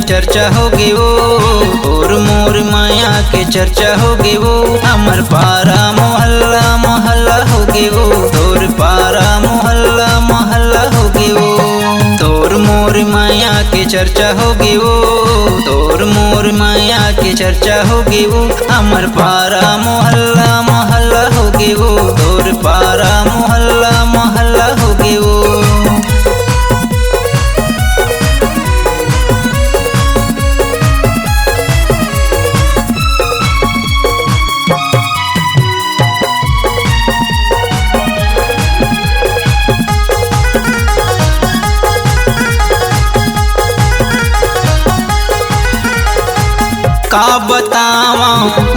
चर्चा होगे वो, और मोर माया के चर्चा होगे वो। हमर पारा मोहल्ला मोहल्ला होगे वो, तोर पारा मोहल्ला मोहल्ला होगे वो। तोर मोर माया के चर्चा होगे वो, तोर मोर माया के चर्चा होगे वो। हमर पारा मोहल्ला मोहल्ला होगे वो, तोर पारा मोहल्ला मोहल्ला होगे वो। का बतावा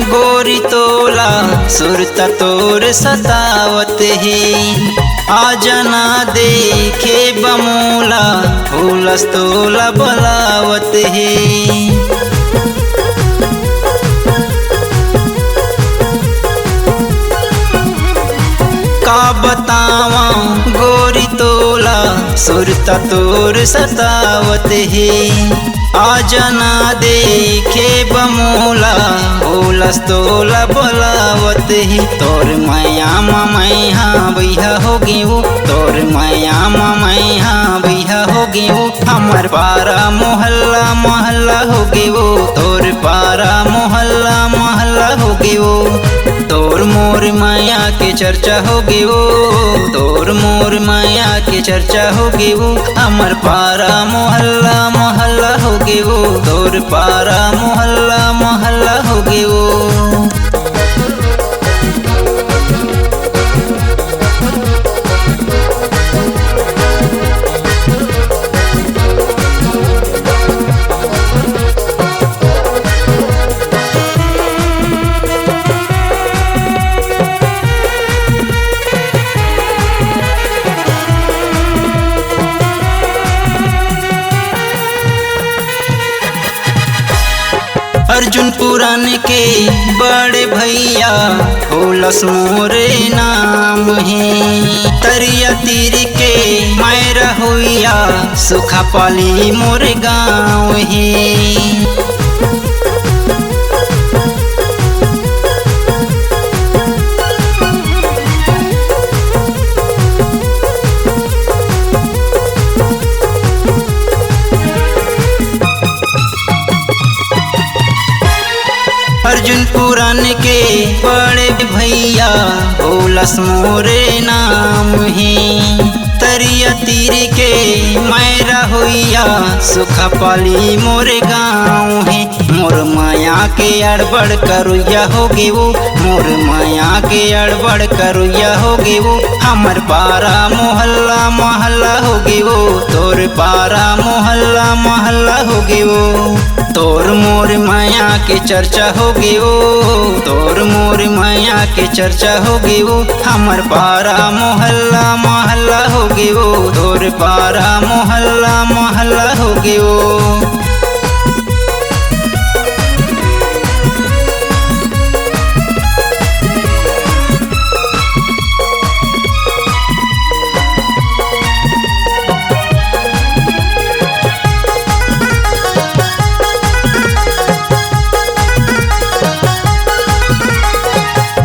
गोरी तोला सुरत तोर सतावत है। आ जना देखे बमोला हुलस तोला बलावत है। का बतावा गोरी तोला सुरत तोर सतावत है। आ जना देखे बमोला होलस तोला बोलावत ही। तोर माया मैया बैहा होगी वो, तोर माया मैया बैहा होगी वो। हमर पारा मोहल्ला मोहल्ला होगी वो, तोर पारा मोहल्ला मोहल्ला होगी वो। तोर मोर माया के चर्चा होगी वो, तोर मोर माया के चर्चा होगी वो। हमर पारा मोहल्ला मोहल्ला होगी वो, तोर पारा मोहल्ला मोहल्ला होगी वो। अर्जुन पुराण के बड़े भैया होलस मोरे नाम है। तरिया तीर के मैरा होइया सुखा पाली मोरे गाँव है। अर्जुन पुराण के बड़े भैया होलस मोरे नाम है। तरिया तीर के मैरा होइया सुखा पाली मोरे गाँव है। मोर माया के अड़बड़ करुया होगे वो, मोर माया के अड़बड़ करुया होगे वो। हमर पारा मोहल्ला मोहल्ला होगे वो, तोर पारा मोहल्ला मोहल्ला होगे वो। तोर मोर माया के चर्चा होगी वो, तोर मोर माया के चर्चा होगी वो। हमर पारा मोहल्ला मोहल्ला होगी वो, तोर पारा मोहल्ला मोहल्ला होगी वो।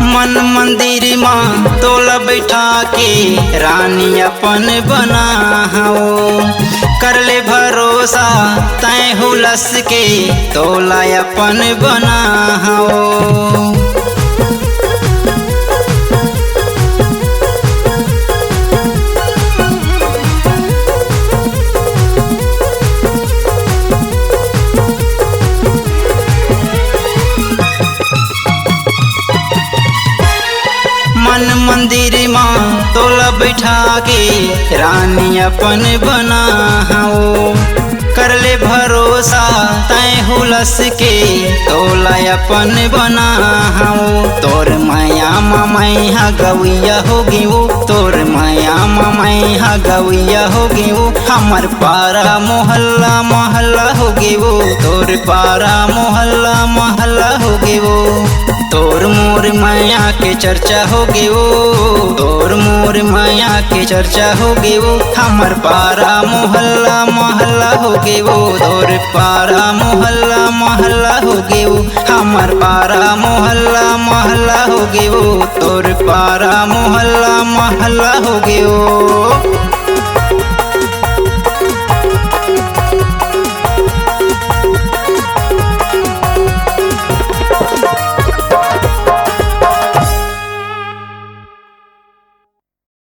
मन मंदिर माँ तोला बैठा के रानी अपन बना हो। कर ले भरोसा तय हुलस के तोला अपन बना हो। मन मंदिर माँ तोला बैठा के रानी अपन बना हो। कर ले भरोसा तय हुलस के तोला अपन बना हो। तोर माया मैया गवैया होगी वो, तोर माया मैया गवैया होगी वो। हमर पारा मोहल्ला मोहल्ला होगी वो, तोर पारा मोहल्ला मोहल्ला होगी वो। तोर मोर माया के चर्चा हो गे वो, तोर मोर माया के चर्चा हो गे वो, हमर पारा मोहल्ला मोहल्ला हो गे वो, तोर पारा मोहल्ला मोहल्ला हो गे वो, हमर पारा मोहल्ला मोहल्ला हो गे वो, तोर पारा मोहल्ला मोहल्ला हो गे वो।